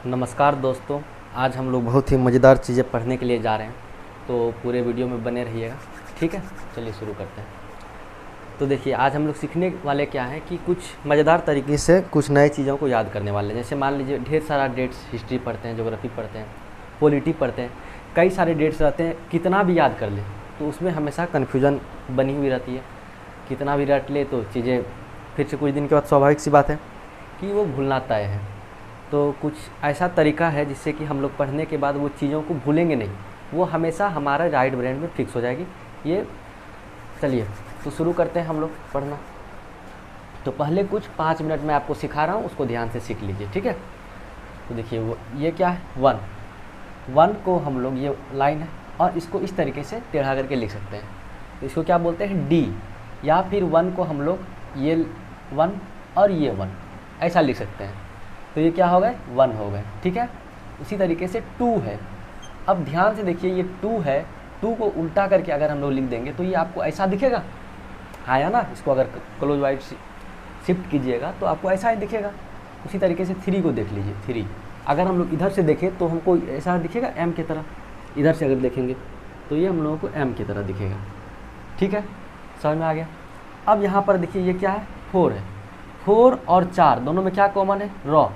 नमस्कार दोस्तों। आज हम लोग बहुत ही मज़ेदार चीज़ें पढ़ने के लिए जा रहे हैं, तो पूरे वीडियो में बने रहिएगा। ठीक है, चलिए शुरू करते हैं। तो देखिए, आज हम लोग सीखने वाले क्या हैं कि कुछ मज़ेदार तरीके से कुछ नए चीज़ों को याद करने वाले हैं। जैसे मान लीजिए ढेर सारा डेट्स, हिस्ट्री पढ़ते हैं, ज्योग्राफी पढ़ते हैं, पॉलिटी पढ़ते हैं, कई सारे डेट्स रहते हैं। कितना भी याद कर ले तो उसमें हमेशा कन्फ्यूजन बनी हुई रहती है। कितना भी रट ले तो चीज़ें फिर से कुछ दिन के बाद स्वाभाविक सी बात है कि वो भूलना तय है। तो कुछ ऐसा तरीका है जिससे कि हम लोग पढ़ने के बाद वो चीज़ों को भूलेंगे नहीं, वो हमेशा हमारा राइट ब्रेन में फिक्स हो जाएगी। ये चलिए तो शुरू करते हैं हम लोग पढ़ना। तो पहले कुछ 5 मिनट में आपको सिखा रहा हूँ, उसको ध्यान से सीख लीजिए। ठीक है, तो देखिए वो ये क्या है, वन को हम लोग, ये लाइन है और इसको इस तरीके से टेढ़ा करके लिख सकते हैं। तो इसको क्या बोलते हैं, डी। या फिर 1 को हम लोग ये 1 और ये 1 ऐसा लिख सकते हैं। तो ये क्या हो गए, 1 हो गए। ठीक है, उसी तरीके से 2 है। अब ध्यान से देखिए, ये 2 है, 2 को उल्टा करके अगर हम लोग लिख देंगे तो ये आपको ऐसा दिखेगा, आया ना। इसको अगर क्लोज वाइड शिफ्ट कीजिएगा तो आपको ऐसा ही दिखेगा। उसी तरीके से 3 को देख लीजिए, 3 अगर हम लोग इधर से देखें तो हमको ऐसा दिखेगा एम की तरह। इधर से अगर देखेंगे तो ये हम लोगों को एम की तरह दिखेगा। ठीक है, समझ में आ गया। अब यहाँ पर देखिए ये क्या है, 4 है। 4 और 4 दोनों में क्या कॉमन है, रॉ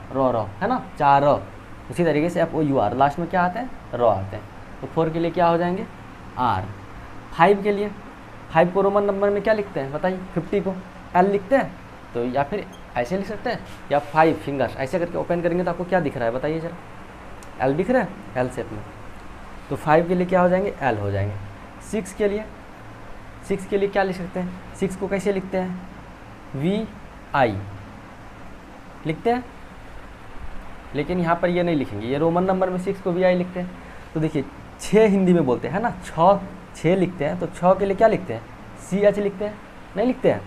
है ना, 4 रॉ। उसी तरीके से FOUR लास्ट में क्या आते हैं, रॉ आते हैं। तो 4 के लिए क्या हो जाएंगे, R। 5 के लिए, 5 को रोमन नंबर में क्या लिखते हैं बताइए, 50 को L लिखते हैं। तो या फिर ऐसे लिख सकते हैं, या 5 फिंगर्स ऐसे करके ओपन करेंगे तो आपको क्या दिख रहा है बताइए जरा, L दिख रहा है, L शेप में। तो 5 के लिए क्या हो जाएंगे, L हो जाएंगे। 6 के लिए, 6 के लिए क्या लिख सकते हैं, 6 को कैसे लिखते हैं, VI लिखते हैं। लेकिन यहाँ पर ये नहीं लिखेंगे, ये रोमन नंबर में 6 को VI लिखते हैं। तो देखिए 6 हिंदी में बोलते हैं ना, 6 लिखते हैं। तो 6 के लिए क्या लिखते हैं, CH लिखते हैं, नहीं लिखते हैं,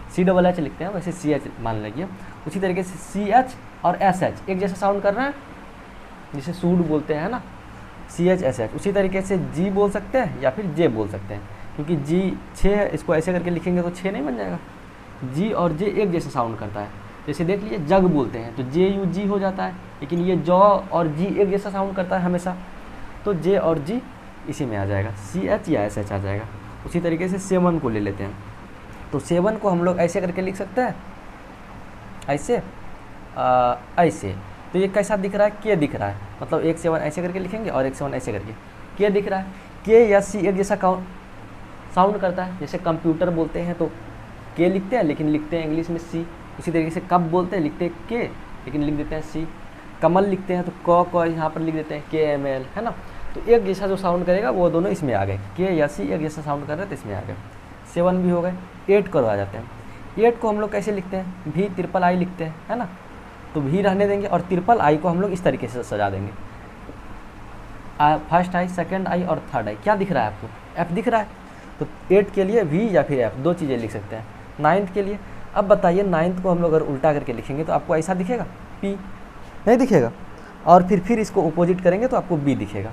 CHH लिखते हैं, वैसे CH मान लीजिए। उसी तरीके से CH और SH एक जैसा साउंड कर रहा है, जिसे सूड बोलते हैं ना, CH SH। उसी तरीके से G बोल सकते हैं या फिर J बोल सकते हैं, क्योंकि G 6 है, इसको ऐसे करके लिखेंगे तो 6 नहीं बन जाएगा। G और J एक जैसा साउंड करता है। जैसे देख लीजिए जग बोलते हैं तो JUG हो जाता है, लेकिन ये जॉ और G एक जैसा साउंड करता है हमेशा, तो J और G इसी में आ जाएगा, CH या SH आ जाएगा। उसी तरीके से 7 को ले लेते हैं। तो 7 को हम लोग ऐसे करके लिख सकते हैं, ऐसे ऐसे। तो ये कैसा दिख रहा है, K दिख रहा है, मतलब एक 7 ऐसे करके लिखेंगे और एक 7 ऐसे करके, K दिख रहा है। K या C एक जैसा साउंड करता है। जैसे कंप्यूटर बोलते हैं तो K लिखते हैं, लेकिन लिखते हैं इंग्लिश में C। उसी तरीके से कप बोलते हैं, लिखते हैं K लेकिन लिख देते हैं C। कमल लिखते हैं तो क यहाँ पर लिख देते हैं KML, है ना। तो एक जैसा जो साउंड करेगा वो दोनों इसमें आ गए, K या C एक जैसा साउंड कर रहे हैं तो इसमें आ गए। 7 भी हो गए। 8 को आ जाते हैं। 8 को हम लोग कैसे लिखते हैं, VII लिखते हैं, है ना। तो V रहने देंगे और III को हम लोग इस तरीके से सजा देंगे, फर्स्ट आई, सेकेंड आई और थर्ड आई। क्या दिख रहा है आपको, F दिख रहा है। तो 8 के लिए V या फिर F, दो चीज़ें लिख सकते हैं। 9th के लिए, अब बताइए 9th को हम लोग अगर उल्टा करके लिखेंगे तो आपको ऐसा दिखेगा, P नहीं दिखेगा। और फिर इसको अपोजिट करेंगे तो आपको B दिखेगा।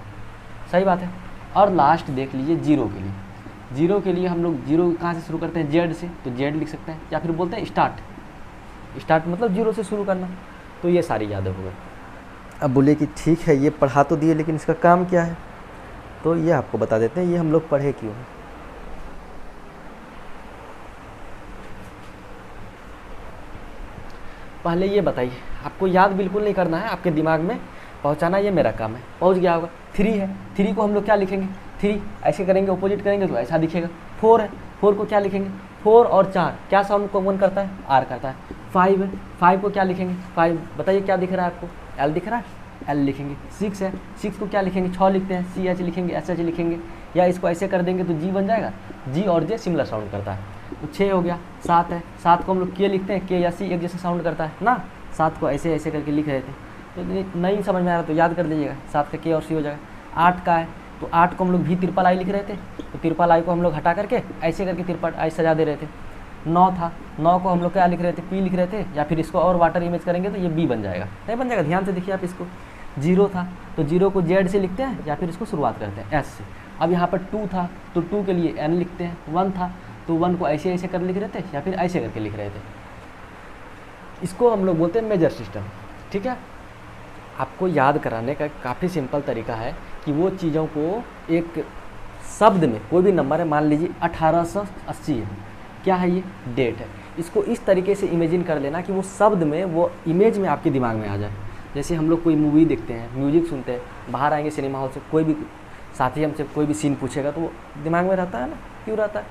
सही बात है। और लास्ट देख लीजिए 0 के लिए। 0 के लिए हम लोग 0 कहाँ से शुरू करते हैं, Z से, तो Z लिख सकते हैं। या फिर बोलते हैं स्टार्ट मतलब 0 से शुरू करना। तो ये सारी यादें हो गई। अब बोलिए कि ठीक है ये पढ़ा तो दिए, लेकिन इसका काम क्या है, तो ये आपको बता देते हैं, ये हम लोग पढ़े क्यों हैं। पहले ये बताइए, आपको याद बिल्कुल नहीं करना है, आपके दिमाग में पहुंचाना ये मेरा काम है। पहुंच गया होगा। 3 है, 3 को हम लोग क्या लिखेंगे, 3 ऐसे करेंगे, अपोजिट करेंगे तो ऐसा दिखेगा। 4 है, 4 को क्या लिखेंगे, 4 और 4 क्या साउंड कॉमन करता है, R करता है। 5 है, 5 को क्या लिखेंगे, 5 बताइए क्या दिख रहा है आपको, L दिख रहा है, L लिखेंगे। 6 है, 6 को क्या लिखेंगे, 6 लिखते हैं, CH लिखेंगे, SH लिखेंगे, या इसको ऐसे कर देंगे तो G बन जाएगा। G और J सिमिलर साउंड करता है, तो 6 हो गया। 7 है, 7 को हम लोग K लिखते हैं, K या C एक जैसा साउंड करता है ना। 7 को ऐसे ऐसे करके लिख रहे थे, तो नहीं समझ में आ रहा तो याद कर लीजिएगा, 7 का K और C हो जाएगा। 8 का है, तो 8 को हम लोग VII लिख रहे थे, तो III को हम लोग हटा करके ऐसे करके III सजा दे रहे थे। 9 था, 9 को हम लोग क्या लिख रहे थे, P लिख रहे थे, या फिर इसको और वाटर इमेज करेंगे तो ये B बन जाएगा, नहीं बन जाएगा। ध्यान से देखिए आप इसको। 0 था तो 0 को Z से लिखते हैं, या फिर इसको शुरुआत करते हैं S से। अब यहाँ पर 2 था तो 2 के लिए N लिखते हैं। 1 था तो 1 को ऐसे ऐसे कर लिख रहे थे, या फिर ऐसे करके लिख रहे थे। इसको हम लोग बोलते हैं मेजर सिस्टम। ठीक है, आपको याद कराने का काफ़ी सिंपल तरीका है कि वो चीज़ों को एक शब्द में, कोई भी नंबर है, मान लीजिए 1880 है, क्या है ये, डेट है, इसको इस तरीके से इमेजिन कर लेना कि वो शब्द में, वो इमेज में आपके दिमाग में आ जाए। जैसे हम लोग कोई मूवी देखते हैं, म्यूजिक सुनते हैं, बाहर आएंगे सिनेमा हॉल से, कोई भी साथी हमसे कोई भी सीन पूछेगा तो वो दिमाग में रहता है ना, क्यों रहता है,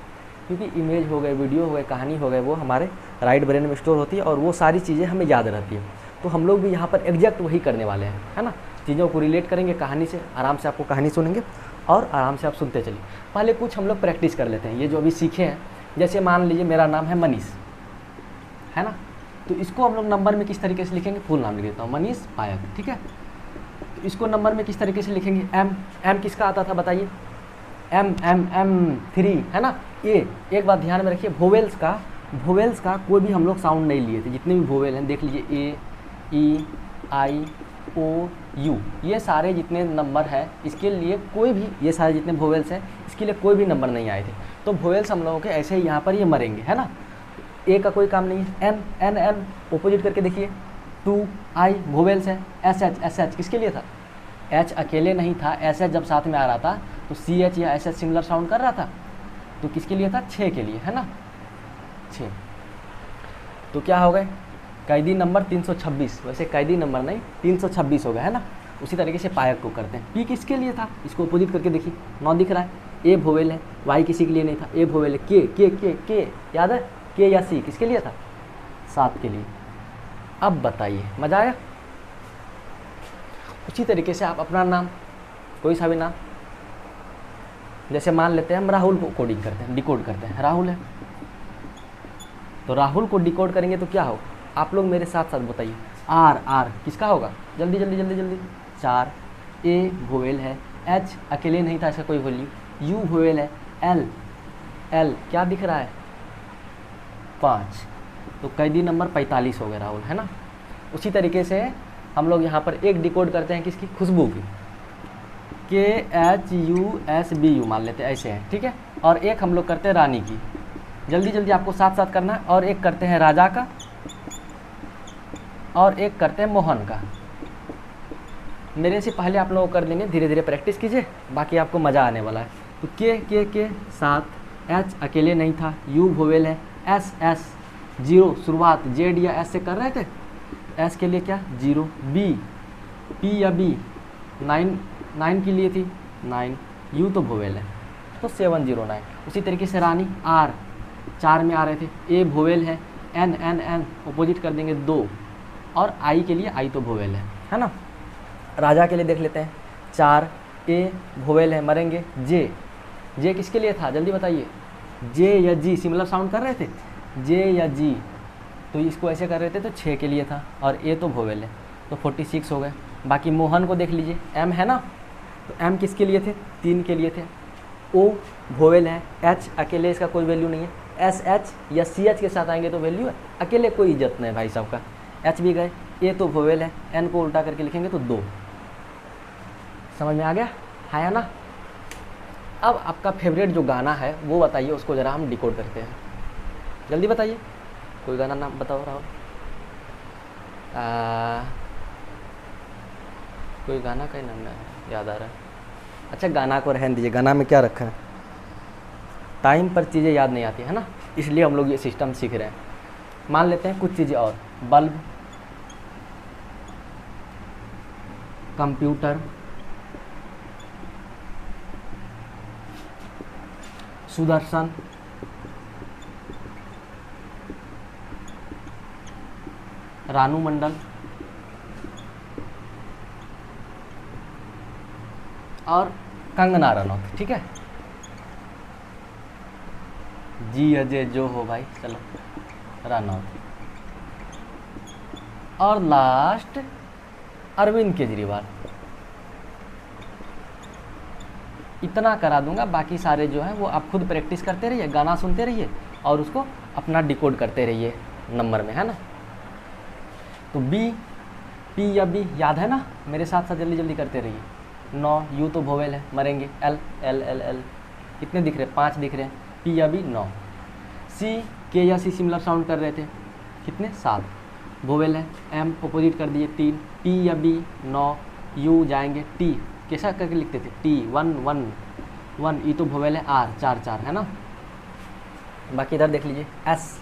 क्योंकि इमेज हो गए, वीडियो हो गए, कहानी हो गए, वो हमारे राइट ब्रेन में स्टोर होती है और वो सारी चीज़ें हमें याद रहती है। तो हम लोग भी यहाँ पर एग्जैक्ट वही करने वाले हैं, है ना, चीज़ों को रिलेट करेंगे कहानी से, आराम से आपको कहानी सुनेंगे और आराम से आप सुनते चलिए। पहले कुछ हम लोग प्रैक्टिस कर लेते हैं, ये जो अभी सीखे हैं। जैसे मान लीजिए मेरा नाम है मनीष, है ना, तो इसको हम लोग नंबर में किस तरीके से लिखेंगे, फुल नाम लिख देता हूँ, मनीष पायक। ठीक है, तो इसको नंबर में किस तरीके से लिखेंगे, एम किसका आता था बताइए, एम 3, है ना। एक बात ध्यान में रखिए, वोवेल्स का कोई भी हम लोग साउंड नहीं लिए थे, जितने भी वोवेल हैं देख लीजिए, ए, ई, आई, ओ, यू, ये सारे जितने नंबर है इसके लिए कोई भी, ये सारे जितने वोवेल्स हैं इसके लिए कोई भी नंबर नहीं आए थे। तो वोवेल्स हम लोगों के ऐसे ही यहाँ पर ये मरेंगे, है ना। ए का कोई काम नहीं है, एन ओपोजिट करके देखिए, 2 आई वोवेल्स है, एस एच किसके लिए था, एच अकेले नहीं था, एस एच जब साथ में आ रहा था तो सी एच या एस एच सिमिलर साउंड कर रहा था, तो किसके लिए था, 6 के लिए, है ना, 6। तो क्या हो गए, कैदी नंबर 326, वैसे कैदी नंबर नहीं 326 हो गया, है ना। उसी तरीके से पायक को करते हैं, पी किसके लिए था, इसको अपोजिट करके देखिए, 9 दिख रहा है, ए वोवेल है, वाई किसी के लिए नहीं था, ए वोवेल है, के याद है, के या सी किसके लिए था, 7 के लिए। अब बताइए, मजा आया। उसी तरीके से आप अपना नाम, कोई सा भी नाम, जैसे मान लेते हैं हम राहुल को कोडिंग करते हैं, डिकोड करते हैं, राहुल है, तो राहुल को डिकोड करेंगे तो क्या हो, आप लोग मेरे साथ साथ बताइए, आर किसका होगा, जल्दी 4, ए वोवेल है, एच अकेले नहीं था, इसका कोई वैल्यू, यू वोवेल है, एल क्या दिख रहा है, 5, तो कैदी नंबर 45 हो गया राहुल, है ना। उसी तरीके से हम लोग यहाँ पर एक डिकोड करते हैं किसकी, खुशबू की, KHUSBU मान लेते हैं, ऐसे है, ठीक है। और एक हम लोग करते हैं रानी की, जल्दी आपको साथ साथ करना है, और एक करते हैं राजा का, और एक करते हैं मोहन का। मेरे से पहले आप लोग कर लेंगे, धीरे धीरे प्रैक्टिस कीजिए, बाकी आपको मज़ा आने वाला है। तो के 7, एच अकेले नहीं था, यू वोवेल है, एस 0 शुरुआत जेड या एस से कर रहे थे, एस के लिए क्या 0, बी पी या बी 9 के लिए थी 9, यू तो वोवेल है तो 709। उसी तरीके से रानी आर 4 में आ रहे थे, ए वोवेल है, एन अपोजिट कर देंगे 2, और आई के लिए आई तो वोवेल है ना। राजा के लिए देख लेते हैं, 4 ए वोवेल है, मरेंगे, जे किसके लिए था जल्दी बताइए, जे या जी सिमिलर साउंड कर रहे थे, जे या जी, तो इसको ऐसे कर रहे थे तो 6 के लिए था, और ए तो वोवेल है तो 46 हो गए। बाकी मोहन को देख लीजिए, एम है ना, तो एम किसके लिए थे, 3 के लिए थे, ओ वोवेल है, एच अकेले इसका कोई वैल्यू नहीं है, एस एच या सी एच के साथ आएंगे तो वैल्यू है, अकेले कोई इज्जत नहीं भाई साहब का, एच भी गए, ए तो वोवेल है, एन को उल्टा करके लिखेंगे तो 2। समझ में आ गया है ना। अब आपका फेवरेट जो गाना है वो बताइए, उसको ज़रा हम डिकोड करते हैं, जल्दी बताइए, कोई गाना नाम बताओ राहुल, कोई गाना का ही नाम है याद आ रहा है। अच्छा गाना को रहने दीजिए, गाना में क्या रखा है, टाइम पर चीज़ें याद नहीं आती है ना, इसलिए हम लोग ये सिस्टम सीख रहे हैं। मान लेते हैं कुछ चीज़ें और, बल्ब, कंप्यूटर, सुदर्शन, रानू मंडल, और कंगना रनौत, ठीक है। जी अजय जो हो भाई, चलो रनौत, और लास्ट अरविंद केजरीवाल। इतना करा दूंगा, बाकी सारे जो हैं वो आप खुद प्रैक्टिस करते रहिए, गाना सुनते रहिए और उसको अपना डिकोड करते रहिए नंबर में, है ना। तो बी, पी या बी याद है ना, मेरे साथ साथ जल्दी करते रहिए। 9 यू तो वोवेल है, मरेंगे, एल कितने दिख रहे, 5 दिख रहे हैं, पी या बी 9। सी, के या सी सिमिलर साउंड कर रहे थे, कितने 7, वोवेल है, एम अपोजिट कर दिए 3, टी या बी 9, यू जाएंगे टी, कैसा करके लिखते थे टी 1 1 1, ई तो वोवेल है, आर 4 4 है ना। बाकी इधर देख लीजिए एस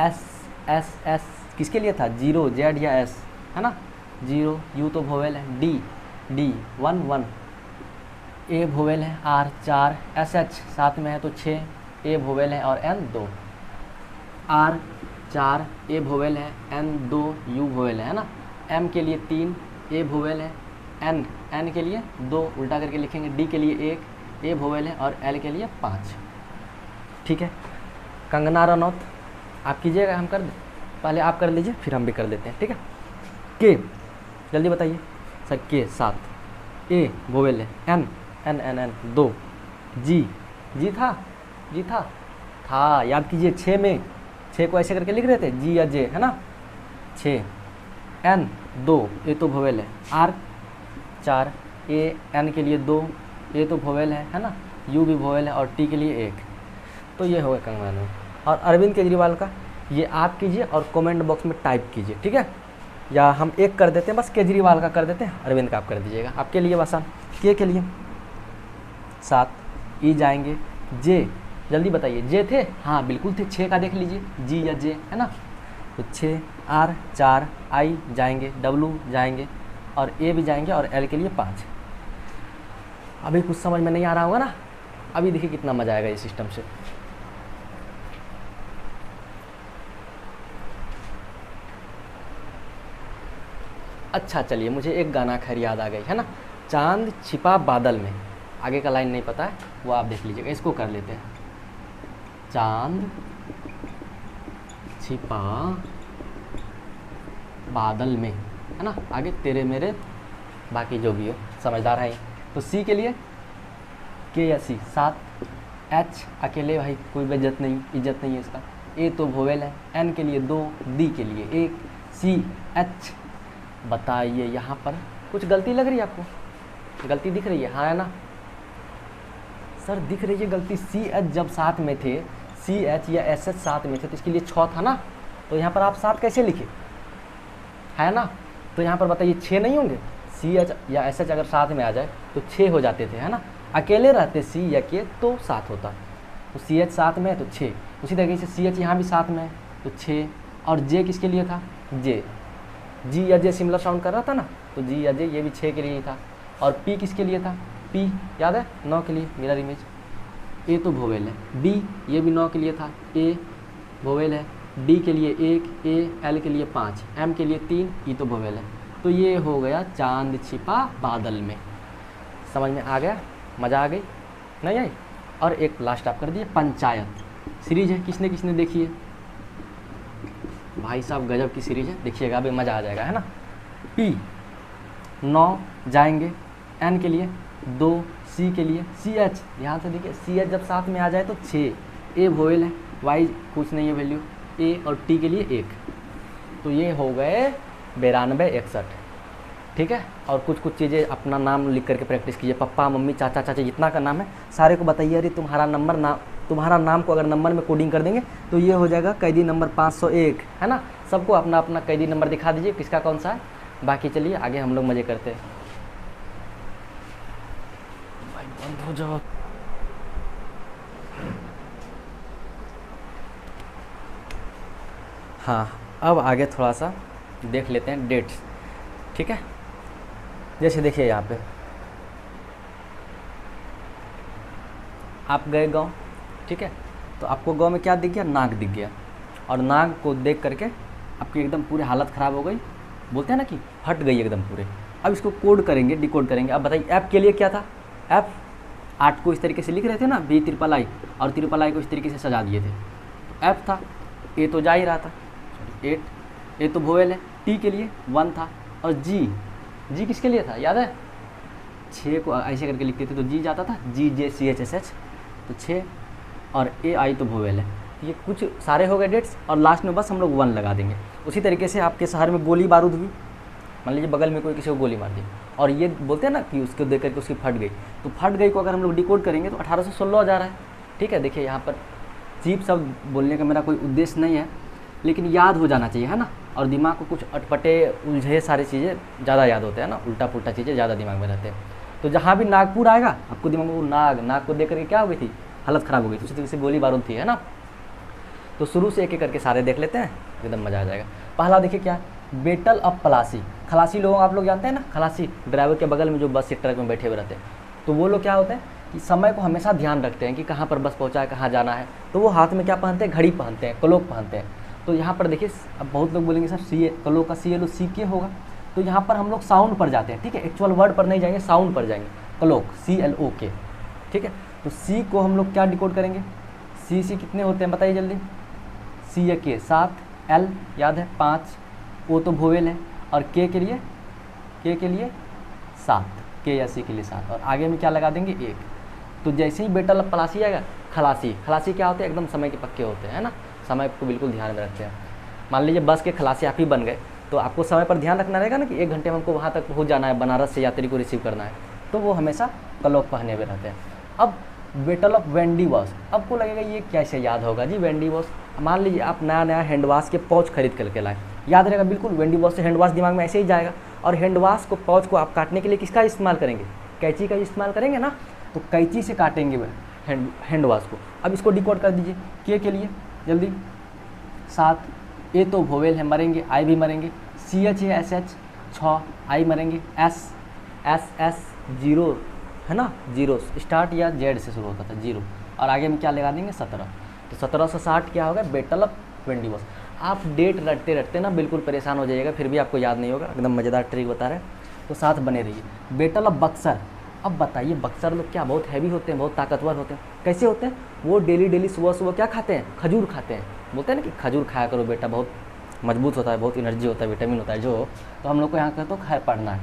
एस एस एस किसके लिए था, 0 जेड या एस है ना, 0, यू तो वोवेल है, डी डी 1 1, ए वोवेल है, आर 4, एस एच साथ में है तो 6, ए वोवेल है और एन 2, आर 4, ए वोवेल है, एन 2, यू वोवेल है ना, एम के लिए 3, ए वोवेल है, एन एन के लिए 2 उल्टा करके लिखेंगे, डी के लिए 1, ए वोवेल है और एल के लिए 5। ठीक है, कंगना रनौत आप कीजिएगा, हम कर दें, पहले आप कर लीजिए फिर हम भी कर देते हैं। ठीक है, के जल्दी बताइए सर, के 7, ए वोवेल है, एन एन एन एन 2, जी जी था याद कीजिए, 6 में 6 को ऐसे करके लिख रहे थे, जी या जे है ना, 6, एन 2, ए तो वोवेल है, आर 4, ए एन के लिए 2, ए तो वोवेल है ना, यू भी वोवेल है और टी के लिए 1। तो ये हो गया कंगना रनौत। और अरविंद केजरीवाल का ये आप कीजिए और कमेंट बॉक्स में टाइप कीजिए। ठीक है, या हम एक कर देते हैं, बस केजरीवाल का कर देते हैं, अरविंद का आप कर दीजिएगा, आपके लिए आसान। के लिए 7, ई जाएंगे, जे जल्दी बताइए, जे थे, हाँ बिल्कुल थे, 6 का देख लीजिए, जी या जे है ना, तो 6, आर 4, आई जाएंगे, डब्लू जाएंगे और ए भी जाएंगे और एल के लिए 5। अभी कुछ समझ में नहीं आ रहा होगा ना, अभी देखिए कितना मज़ा आएगा इस सिस्टम से। अच्छा चलिए, मुझे एक गाना खैर याद आ गई है ना, चांद छिपा बादल में, आगे का लाइन नहीं पता है वो आप देख लीजिएगा, इसको कर लेते हैं। चांद छिपा बादल में है ना, आगे तेरे मेरे बाकी जो भी हो, समझदार है। तो सी के लिए के या सी 7, एच अकेले भाई कोई इज्जत नहीं है इसका, ए तो वोवेल है, एन के लिए 2, डी के लिए 1, सी एच। बताइए यहाँ पर कुछ गलती लग रही है आपको, गलती दिख रही है, हाँ है ना सर, दिख रही है गलती। सी एच जब साथ में थे, सी एच या एस एच साथ में थे तो इसके लिए 6 था ना, तो यहाँ पर आप 7 कैसे लिखे, है ना। तो यहाँ पर बताइए 6 नहीं होंगे, सी एच या एस एच अगर साथ में आ जाए तो 6 हो जाते थे है ना, अकेले रहते सी या के तो 7 होता, तो सी एच साथ में है तो 6। उसी तरीके से सी एच यहाँ भी साथ में है तो 6, और जे किसके लिए था, जे, जी या जे सिमिलर साउंड कर रहा था ना, तो जी या जे ये भी 6 के लिए ही था। और पी किसके लिए था, पी याद है 9 के लिए, मिरर इमेज। ए तो वोवेल है, बी ये भी 9 के लिए था, ए वोवेल है, डी के लिए 1, ए एल के लिए 5, एम के लिए 3, ई तो वोवेल है। तो ये हो गया चांद छिपा बादल में। समझ में आ गया, मज़ा आ गई नहीं आई। और एक लास्ट आप कर दिए, पंचायत सीरीज है, किसने किसने देखी है भाई साहब, गजब की सीरीज है, देखिएगा अभी मज़ा आ जाएगा है ना। पी 9 जाएंगे, एन के लिए 2, सी के लिए सी एच, यहाँ से देखिए सी एच जब साथ में आ जाए तो 6, ए वोवेल है, वाई कुछ नहीं है वैल्यू, ए और टी के लिए 1। तो ये हो गए 92 61। ठीक है, और कुछ कुछ चीज़ें अपना नाम लिख करके प्रैक्टिस कीजिए, पप्पा मम्मी चाचा चाची जितना का नाम है सारे को बताइए, अरे तुम्हारा नाम को अगर नंबर में कोडिंग कर देंगे तो ये हो जाएगा कैदी नंबर 501 है ना। सबको अपना अपना कैदी नंबर दिखा दीजिए किसका कौन सा है। बाकी चलिए आगे हम लोग मज़े करते हैं। भाई बंद हो जाओ। हाँ, अब आगे थोड़ा सा देख लेते हैं डेट्स। ठीक है, जैसे देखिए यहाँ पे आप गए गांव, ठीक है, तो आपको गांव में क्या दिख गया, नाग दिख गया, और नाग को देख करके आपकी एकदम पूरी हालत ख़राब हो गई, बोलते हैं ना कि फट गई एकदम पूरे। अब इसको कोड करेंगे, डिकोड करेंगे। अब बताइए ऐप के लिए क्या था, ऐप 8 को इस तरीके से लिख रहे थे ना, बी ट्रिपल आई, और ट्रिपल आई को इस तरीके से सजा दिए थे, तो ऐप था। ए तो जा ही रहा था, 8, ए तो वोवेल है, टी के लिए 1 था, और जी किसके लिए था याद है, 6 को ऐसे करके लिखते थे तो जी जाता था, जी जे सी एच एस एच, तो 6, और ए आई तो वोवेल है। ये कुछ सारे हो गए डेट्स, और लास्ट में बस हम लोग 1 लगा देंगे। उसी तरीके से आपके शहर में गोली बारूद हुई, मान लीजिए बगल में कोई किसी को गोली मार दी, और ये बोलते हैं ना कि उसको देख करके उसकी फट गई, तो फट गई को अगर हम लोग डिकोड करेंगे तो 1816 आ जा रहा है। ठीक है, देखिए यहाँ पर चीप शब्द बोलने का मेरा कोई उद्देश्य नहीं है, लेकिन याद हो जाना चाहिए है ना, और दिमाग को कुछ अटपटे उलझे सारी चीज़ें ज़्यादा याद होते हैं ना, उल्टा पुल्टा चीज़ें ज़्यादा दिमाग में रहते हैं। तो जहाँ भी नागपुर आएगा आपको दिमाग में वो नाग को देख करके क्या हो गई थी, हालत ख़राब हो गई थी, उसी तरह से गोली बारूद थी, है ना। तो शुरू से एक एक करके सारे देख लेते हैं, एकदम मज़ा आ जाएगा। पहला देखिए क्या, बैटल ऑफ पलासी। खलासी लोग आप लोग जानते हैं ना, खलासी ड्राइवर के बगल में जो बस से ट्रक में बैठे हुए रहते हैं। तो वो लोग क्या होते हैं कि समय को हमेशा ध्यान रखते हैं कि कहाँ पर बस पहुँचा है, कहाँ जाना है। तो वो हाथ में क्या पहनते हैं, घड़ी पहनते हैं, क्लॉक पहनते हैं। तो यहाँ पर देखिए, अब बहुत लोग बोलेंगे सर क्लॉक का CLOCK होगा। तो यहाँ पर हम लोग साउंड पर जाते हैं, ठीक है, एक्चुअल वर्ड पर नहीं जाएंगे, साउंड पर जाएंगे, क्लॉक CLOK, ठीक है। तो सी को हम लोग क्या डिकोड करेंगे, सी कितने होते हैं बताइए जल्दी। सी या के 7, L याद है 5, O तो वोवेल है, और के के लिए 7, के या सी के लिए 7, और आगे में क्या लगा देंगे 1। तो जैसे ही बैटल ऑफ पलासी आएगा, खलासी क्या होते हैं, एकदम समय के पक्के होते हैं, है ना, समय को बिल्कुल ध्यान में रखते हैं। मान लीजिए बस के खलासी आप ही बन गए, तो आपको समय पर ध्यान रखना रहेगा ना कि 1 घंटे में हमको वहाँ तक पहुँच जाना है, बनारस से यात्री को रिसीव करना है। तो वो हमेशा क्लॉक पहने हुए रहते हैं। अब बैटल ऑफ वेंडी वॉश, आपको लगेगा ये कैसे याद होगा जी वेंडी वॉश। मान लीजिए आप नया हैंड वॉश के पाउच खरीद करके लाए, याद रहेगा बिल्कुल, वेंडी वॉश से हैंड वॉश दिमाग में ऐसे ही जाएगा। और हैंड वॉश को पाउच को आप काटने के लिए किसका इस्तेमाल करेंगे, कैंची का इस्तेमाल करेंगे ना। तो कैंची से काटेंगे हैंड वॉश को। अब इसको डिकोड कर दीजिए, के लिए जल्दी 7, ए तो वोवेल है, मरेंगे, आई भी मरेंगे, CH है SH 6, आई मरेंगे, S 0 है ना, 0 स्टार्ट या Z से शुरू होता था 0, और आगे में क्या लगा देंगे 17। तो 1760 क्या होगा, बैटल ऑफ वेंडी वॉश। आप डेट रटते रटते ना बिल्कुल परेशान हो जाइएगा, फिर भी आपको याद नहीं होगा, एकदम मज़ेदार ट्रिक बता रहे हैं, तो साथ बने रहिए। Battle of Buxar. अब बताइए बक्सर लोग क्या बहुत हैवी होते हैं, बहुत ताकतवर होते हैं, कैसे होते हैं, वो डेली सुबह क्या खाते हैं, खजूर खाते हैं। बोलते हैं ना कि खजूर खाया करो बेटा, बहुत मजबूत होता है, बहुत एनर्जी होता है, विटामिन होता है जो। तो हम लोग को यहाँ का तो खैर पढ़ना है।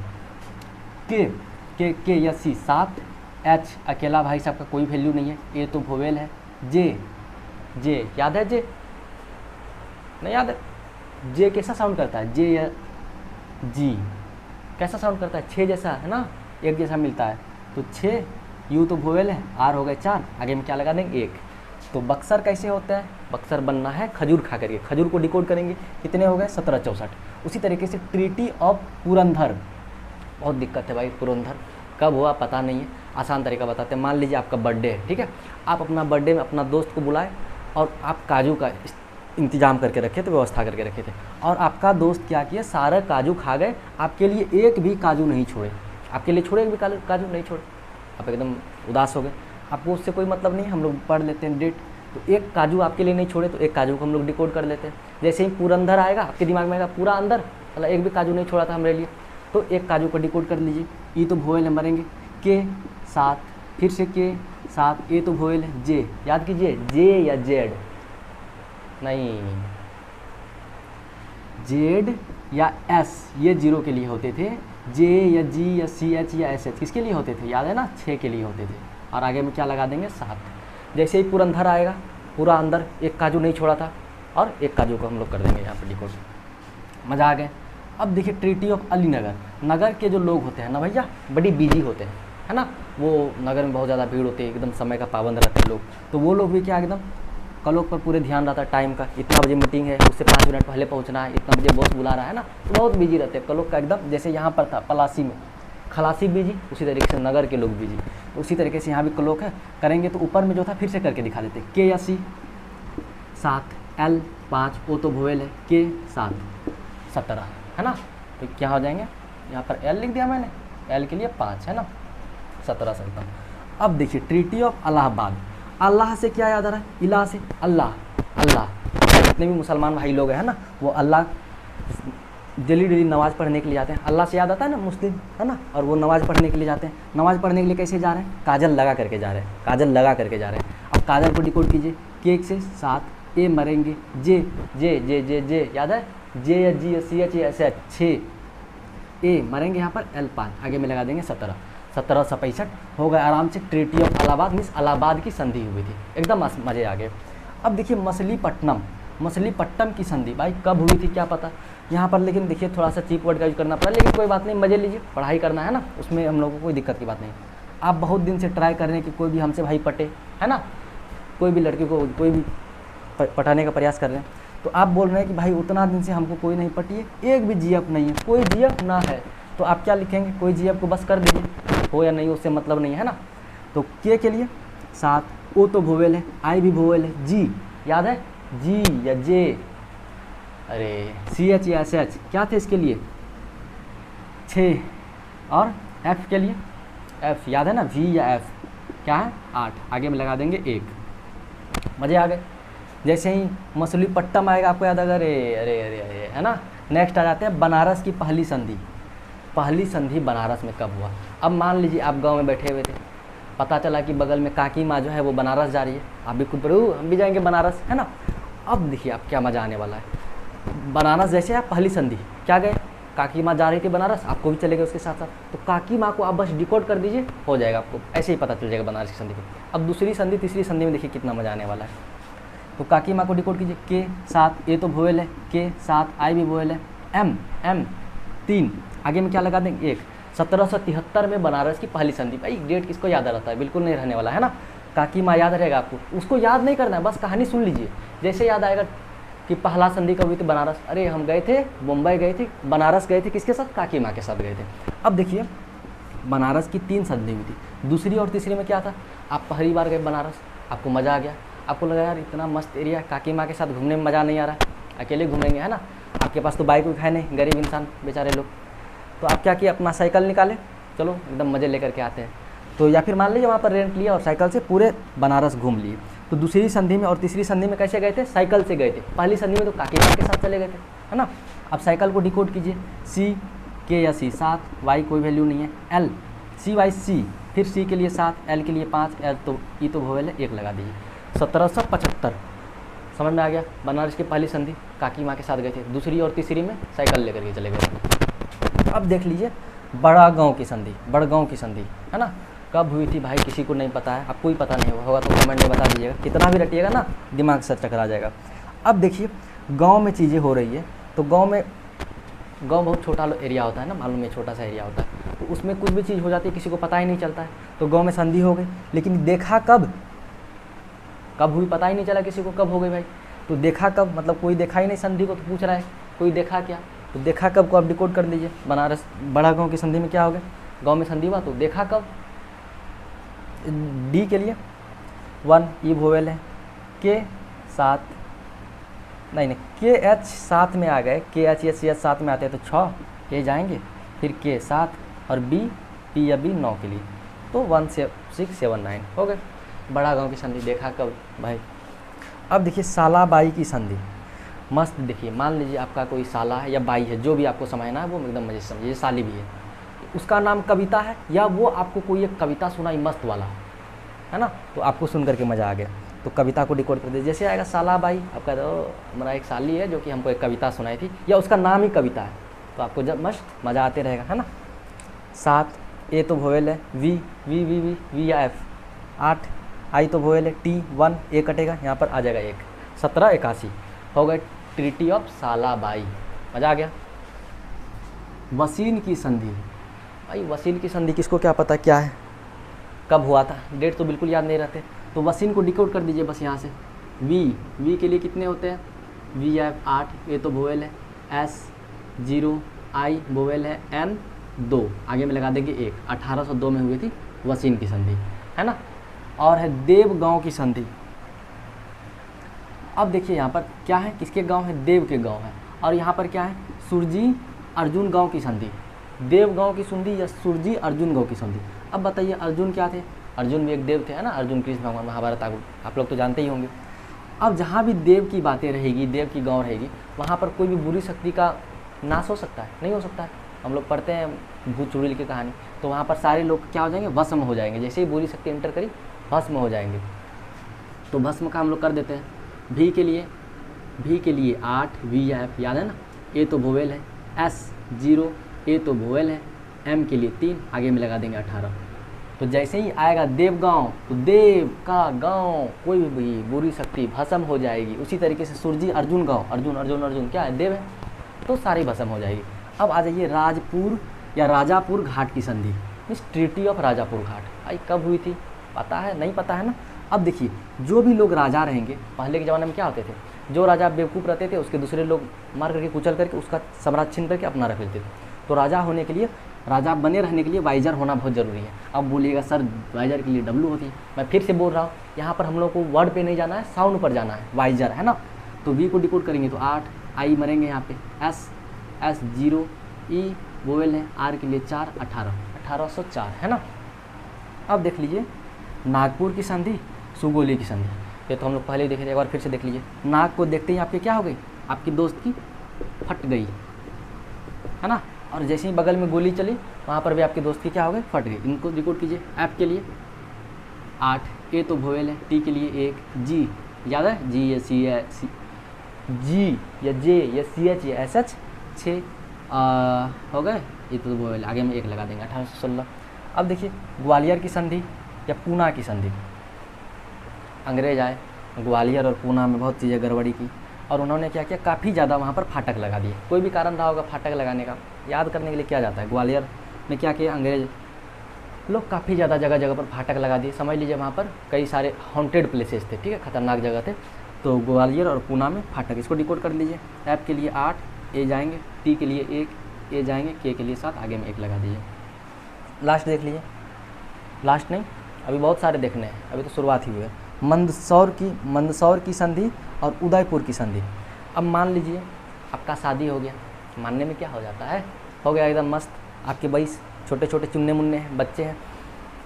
के या सी 7, H अकेला भाई साहब का कोई वैल्यू नहीं है, ए तो वोवेल है, जे याद है, जे नहीं याद है, जे कैसा साउंड करता है, जे या जी कैसा साउंड करता है, 6 जैसा है ना, एक जैसा मिलता है। तो 6, यू तो वोवेल है, आर हो गए 4, आगे में क्या लगा देंगे 1। तो बक्सर कैसे होता है, बक्सर बनना है खजूर खा करके, खजूर को डिकोड करेंगे, कितने हो गए 1764। उसी तरीके से ट्रीटी ऑफ पुरंदर, बहुत दिक्कत है भाई, पुरंदर कब हुआ पता नहीं है, आसान तरीका बताते हैं। मान लीजिए आपका बर्थडे है, ठीक है, आप अपना बर्थडे में अपना दोस्त को बुलाए और आप काजू का इंतजाम करके रखे थे, व्यवस्था करके रखे थे, और आपका दोस्त क्या किया, सारा काजू खा गए, आपके लिए एक भी काजू नहीं छोड़े, आपके लिए छोड़े एक भी काजू नहीं छोड़े, आप एकदम उदास हो गए। आपको उससे कोई मतलब नहीं, हम लोग पढ़ लेते हैं डेट। तो एक काजू आपके लिए नहीं छोड़े, तो एक काजू को हम लोग डिकोड कर लेते हैं। जैसे ही पुरंदर आएगा आपके दिमाग में आएगा पूरा अंदर, मतलब एक भी काजू नहीं छोड़ा था हमारे लिए, तो एक काजू को डिकोड कर लीजिए। ई तो वोवेल है, मरेंगे, के 7, फिर से के 7, ए तो वोवेल है, जे याद कीजिए, जे या जेड नहीं, जेड या एस ये 0 के लिए होते थे, जे या जी या CH या SH किसके लिए होते थे, याद है ना, 6 के लिए होते थे, और आगे में क्या लगा देंगे 7। जैसे ही पुरंदर आएगा पूरा अंदर, एक काजू नहीं छोड़ा था, और एक काजू को हम लोग कर देंगे यहाँ पर डिकोड। मज़ा आ गया। अब देखिए ट्रीटी ऑफ अलीनगर, नगर के जो लोग होते हैं ना भैया, बड़ी बिजी होते हैं, है ना, वो नगर में बहुत ज़्यादा भीड़ होती है, एकदम समय का पाबंद रहते हैं लोग, तो वो लोग भी क्या एकदम क्लॉक पर पूरे ध्यान रहता है, टाइम का, इतना बजे मीटिंग है, उससे 5 मिनट पहले पहुंचना है, इतना बजे बॉस बुला रहा है ना, तो बहुत बिजी रहते हैं क्लॉक का एकदम। जैसे यहाँ पर था पलासी में खलासी बिजी, उसी तरीके से नगर के लोग बिजी, उसी तरीके से यहाँ भी क्लॉक है, करेंगे तो ऊपर में जो था फिर से करके दिखा देते, के या सी 7, L 5, ओ तो वोवेल है, के 7 17 है ना, तो क्या हो जाएंगे, यहाँ पर L लिख दिया मैंने, L के लिए 5 है ना, 17 17। अब देखिए ट्रीटी ऑफ इलाहाबाद, अल्लाह से क्या याद आ रहा है, इलाह से अल्लाह, जितने भी मुसलमान भाई लोग हैं ना, वो अल्लाह डेली नमाज़ पढ़ने के लिए जाते हैं, अल्लाह से याद आता है ना मुस्लिम, है ना, और वो नमाज़ पढ़ने के लिए जाते हैं। नमाज़ पढ़ने के लिए कैसे जा रहे हैं, काजल लगा करके जा रहे हैं, काजल लगा करके जा रहे हैं। अब काजल को डिकोड कीजिए, के से 7, ए मरेंगे, जे याद है, जे या जी या CH या SH 6, ए मरेंगे यहाँ पर, L 5, आगे में लगा देंगे 17, 1765 हो गए आराम से। Treaty of Allahabad means Allahabad की संधि हुई थी, एकदम मज़े आ गए। अब देखिए मछलीपट्टनम की संधि भाई कब हुई थी क्या पता यहाँ पर, लेकिन देखिए थोड़ा सा चीप वर्ड का यूज करना पड़ा, लेकिन कोई बात नहीं, मजे लीजिए, पढ़ाई करना है ना, उसमें हम लोगों को कोई दिक्कत की बात नहीं। आप बहुत दिन से ट्राई कर रहे हैं कि कोई भी हमसे भाई पटे, है ना, कोई भी लड़की को कोई भी पटाने का प्रयास कर रहे हैं, तो आप बोल रहे हैं कि भाई उतना दिन से हमको कोई नहीं पटी है, एक भी जीएफ नहीं है, कोई जीएफ ना है, तो आप क्या लिखेंगे, कोई जीएफ को बस कर दीजिए, हो या नहीं उससे मतलब नहीं है ना। तो के लिए 7, ओ तो वोवेल है, आई भी वोवेल है, जी याद है, जी या जे, अरे CH या SH क्या थे इसके लिए 6, और F के लिए F याद है ना, V या F क्या है 8, आगे में लगा देंगे 1। मज़े आ गए। जैसे ही मछलीपट्टनम आएगा आपको याद आएगा, अरे अरे अरे अरे है ना। नेक्स्ट आ जाते हैं बनारस की पहली संधि। पहली संधि बनारस में कब हुआ। अब मान लीजिए आप गांव में बैठे हुए थे, पता चला कि बगल में काकी माँ जो है वो बनारस जा रही है, आप भी खुद पढ़ो हम भी जाएंगे बनारस, है ना। अब देखिए आप क्या मज़ा आने वाला है। बनारस जैसे आप पहली संधि क्या गए, काकी माँ जा रही थी बनारस, आपको भी चले गए उसके साथ साथ, तो काकी माँ को आप बस डिकोड कर दीजिए, हो जाएगा आपको, ऐसे ही पता चल जाएगा बनारस की संधि को। अब दूसरी संधि तीसरी संधि में देखिए कितना मज़ा आने वाला है। तो काकी माँ को डिकोड कीजिए, के 7, ए तो वोवेल है, के 7, आई भी वोवेल है, एम 3, आगे में क्या लगा देंगे 1। 1773 में बनारस की पहली संधि। भाई डेट किसको याद रहता है, बिल्कुल नहीं रहने वाला है ना। काकी माँ याद रहेगा आपको, उसको याद नहीं करना है, बस कहानी सुन लीजिए, जैसे याद आएगा कि पहला संधि कब हुई थी बनारस, अरे हम गए थे मुंबई गए थे, बनारस गए थे किसके साथ, काकी माँ के साथ गए थे। अब देखिए बनारस की 3 संधि हुई थी, दूसरी और तीसरी में क्या था, आप पहली बार गए बनारस, आपको मज़ा आ गया, आपको लगा यार इतना मस्त एरिया, काकी माँ के साथ घूमने में मज़ा नहीं आ रहा, अकेले घूमेंगे है ना, आपके पास तो बाइक है नहीं, गरीब इंसान बेचारे लोग, तो आप क्या किए अपना साइकिल निकाले, चलो एकदम मज़े लेकर के आते हैं। तो या फिर मान लीजिए वहाँ पर रेंट लिया और साइकिल से पूरे बनारस घूम लिए। तो दूसरी संधि में और तीसरी संधि में कैसे गए थे, साइकिल से गए थे। पहली संधि में तो काकी माँ के साथ चले गए थे, है ना। अब साइकिल को डिकोड कीजिए, C के या C 7, Y कोई वैल्यू नहीं है, L CYC, फिर C के लिए 7, L के लिए 5, L तो E तो वोवेल है 1 लगा दीजिए। 1775 समझ में आ गया। बनारस की पहली संधि काकी माँ के साथ गए थे, दूसरी और तीसरी में साइकिल लेकर के चले गए। अब देख लीजिए बड़गांव की संधि, बड़गांव की संधि है ना, कब हुई थी भाई किसी को नहीं पता है, आपको ही पता नहीं होगा तो कमेंट में बता दीजिएगा, कितना भी रटिएगा ना दिमाग से चकरा जाएगा। अब देखिए गांव में चीज़ें हो रही है, तो गांव बहुत छोटा एरिया होता है ना, मालूम है छोटा सा एरिया होता है, तो उसमें कुछ भी चीज़ हो जाती है किसी को पता ही नहीं चलता है। तो गाँव में संधि हो गई, लेकिन देखा कब हुई पता ही नहीं चला किसी को, कब हो गई भाई। तो देखा कब मतलब कोई देखा ही नहीं संधि को, तो पूछ रहा है कोई देखा क्या, तो देखा कब को आप डिकोड कर लीजिए। बनारस बड़ा गांव की संधि में क्या हो गया, गांव में संधि हुआ तो देखा कब, डी के लिए 1 ई वोवेल है, के 7 नहीं के एच 7 में आ गए, के एच या सी एच 7 में आते हैं तो 6 के जाएंगे, फिर के 7 और बी पी या बी 9 के लिए, तो 1 से 6 7 9 हो गए। बड़ा गांव की संधि देखा कब भाई। अब देखिए साला बाई की संधि मस्त। देखिए मान लीजिए आपका कोई साला है या बाई है, जो भी आपको समझना है वो एकदम मजे से समझिए, साली भी है, उसका नाम कविता है या वो आपको कोई एक कविता सुनाई मस्त वाला है ना, तो आपको सुन करके मज़ा आ गया, तो कविता को डिकोड कर दे। जैसे आएगा साला बाई, आपका तो हमारा एक साली है जो कि हमको एक कविता सुनाई थी, या उसका नाम ही कविता है, तो आपको जब मस्त मज़ा आते रहेगा, है ना। 7 ए तो वोवेल है, वी या एफ। 8 आई तो वोवेल है, टी 1 ए कटेगा, यहाँ पर आ जाएगा 1। 1781 हो गए ट्रीटी ऑफ सालाबाई, मज़ा आ गया। वसीन की संधि, भाई वसीन की संधि किसको क्या पता क्या है, कब हुआ था, डेट तो बिल्कुल याद नहीं रहते, तो वसीन को डिकोड कर दीजिए बस यहाँ से। वी के लिए कितने होते हैं, वी एफ 8, ए तो वोवेल है, एस 0, आई वोवेल है, एन 2, आगे में लगा देंगे 1। 1802 में हुई थी वसीन की संधि, है ना। और है देवगांव की संधि। अब देखिए यहाँ पर क्या है, किसके गांव है, देव के गांव है, और यहाँ पर क्या है, सुरजी अर्जुन गांव की संधि। देवगांव की संधि या सुरजी अर्जुन गांव की संधि। अब बताइए अर्जुन क्या थे, अर्जुन भी एक देव थे, है ना, अर्जुन कृष्ण भगवान महाभारत आप लोग तो जानते ही होंगे। अब जहाँ भी देव की बातें रहेगी, देव की गांव रहेगी, वहाँ पर कोई भी बुरी शक्ति का नाश हो सकता है, नहीं हो सकता है। हम लोग पढ़ते हैं भूत चुड़ैल की कहानी, तो वहाँ पर सारे लोग क्या हो जाएंगे, भस्म हो जाएंगे, जैसे ही बुरी शक्ति एंटर करी भस्म हो जाएंगे। तो भस्म का हम लोग कर देते हैं। भी के लिए 8 वी या एफ याद है ना, ए तो वोवेल है, एस 0 ए तो वोवेल है, एम के लिए 3, आगे में लगा देंगे 18। तो जैसे ही आएगा देवगांव, तो देव का गांव, कोई भी बुरी शक्ति भस्म हो जाएगी। उसी तरीके से सुरजी अर्जुन गांव, अर्जुन क्या है, देव है, तो सारी भस्म हो जाएगी। अब आ जाइए राजपुर या राजापुर घाट की संधि, मीन्स ट्रीटी ऑफ राजापुर घाट। भाई कब हुई थी, पता है नहीं पता है ना। अब देखिए जो भी लोग राजा रहेंगे, पहले के ज़माने में क्या होते थे, जो राजा बेवकूफ़ रहते थे उसके दूसरे लोग मार करके कुचल करके उसका साम्राज्य छीन करके अपना रख लेते थे। तो राजा होने के लिए, राजा बने रहने के लिए वाइजर होना बहुत ज़रूरी है। अब बोलिएगा सर वाइजर के लिए डब्लू होती है, मैं फिर से बोल रहा हूँ, यहाँ पर हम लोग को वर्ड पे नहीं जाना है, साउंड पर जाना है, वाइजर है ना। तो वी को डिकोड करेंगे तो 8, आई मरेंगे यहाँ पे, एस 0, ई वोवेल है, आर के लिए 4, 1804 है ना। अब देख लीजिए नागपुर की संधि, सुगोली की संधि, ये तो हम लोग पहले ही देखे थे, एक बार फिर से देख लीजिए। नाग को देखते ही आपके क्या हो गई, आपकी दोस्त की फट गई है ना। और जैसे ही बगल में गोली चली वहाँ पर भी आपके दोस्त की क्या हो गई, फट गई। इनको रिकॉर्ड कीजिए। ऐप के लिए 8, ए तो वोवेल है, टी के लिए 1, जी याद है, जी या सी है, जी या जे या सी एच या एस एच 6 हो गए, ये तो वोवेल, आगे में 1 लगा देंगे, 1816। अब देखिए ग्वालियर की संधि या पूना की संधि, अंग्रेज आए ग्वालियर और पूना में बहुत चीज़ें गड़बड़ी की और उन्होंने क्या किया, काफ़ी ज़्यादा वहाँ पर फाटक लगा दिए। कोई भी कारण रहा होगा फाटक लगाने का, याद करने के लिए क्या जाता है। ग्वालियर में क्या किया अंग्रेज लोग, काफ़ी ज़्यादा जगह जगह पर फाटक लगा दिए। समझ लीजिए वहाँ पर कई सारे हॉन्टेड प्लेसेस थे, ठीक है, खतरनाक जगह थे। तो ग्वालियर और पूना में फाटक, इसको डिकोड कर लीजिए। ऐप के लिए 8, ए जाएंगे, टी के लिए 1, ए जाएंगे, के लिए 7, आगे में 1 लगा दीजिए। लास्ट देख लीजिए, लास्ट नहीं, अभी बहुत सारे देखने हैं, अभी तो शुरुआत ही हुई है। मंदसौर की संधि और उदयपुर की संधि। अब मान लीजिए आपका शादी हो गया, मानने में क्या हो जाता है, हो गया एकदम मस्त, आपके 22 छोटे छोटे चुन्ने मुन्ने हैं, बच्चे हैं,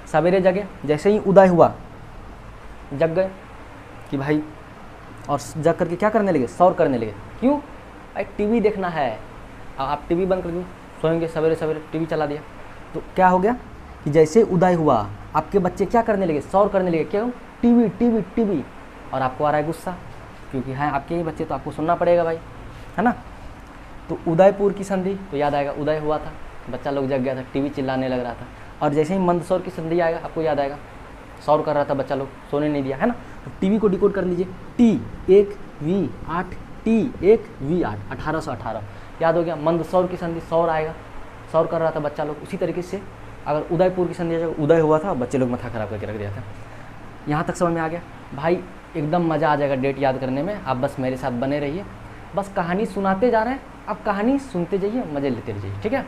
सवेरे जगे, जैसे ही उदय हुआ जग गए कि भाई, और जग करके क्या करने लगे, सौर करने लगे। क्यों भाई, टीवी देखना है। अब आप टीवी बंद कर दो, सोएंगे, सवेरे सवेरे टीवी चला दिया, तो क्या हो गया कि जैसे उदय हुआ आपके बच्चे क्या करने लगे, सौर करने लगे। क्यों, टीवी टीवी टीवी। और आपको आ रहा है गुस्सा, क्योंकि हैं आपके ही बच्चे, तो आपको सुनना पड़ेगा भाई, है ना। तो उदयपुर की संधि तो याद आएगा, उदय हुआ था, बच्चा लोग जग गया था, टीवी चिल्लाने लग रहा था। और जैसे ही मंदसौर की संधि आएगा आपको याद आएगा, सौर कर रहा था बच्चा लोग, सोने नहीं दिया, है ना। तो टीवी को डिकोड कर लीजिए, टी 1 वी 8, टी 1 वी 8, 1818 याद हो गया। मंदसौर की संधि सौर आएगा, सौर कर रहा था बच्चा लोग। उसी तरीके से अगर उदयपुर की संधि उदय हुआ था, बच्चे लोग माथा खराब करके रख दिया था। यहाँ तक समझ में आ गया भाई, एकदम मज़ा आ जाएगा डेट याद करने में। आप बस मेरे साथ बने रहिए, बस कहानी सुनाते जा रहे हैं, आप कहानी सुनते जाइए, मज़े लेते रहिए, ठीक है।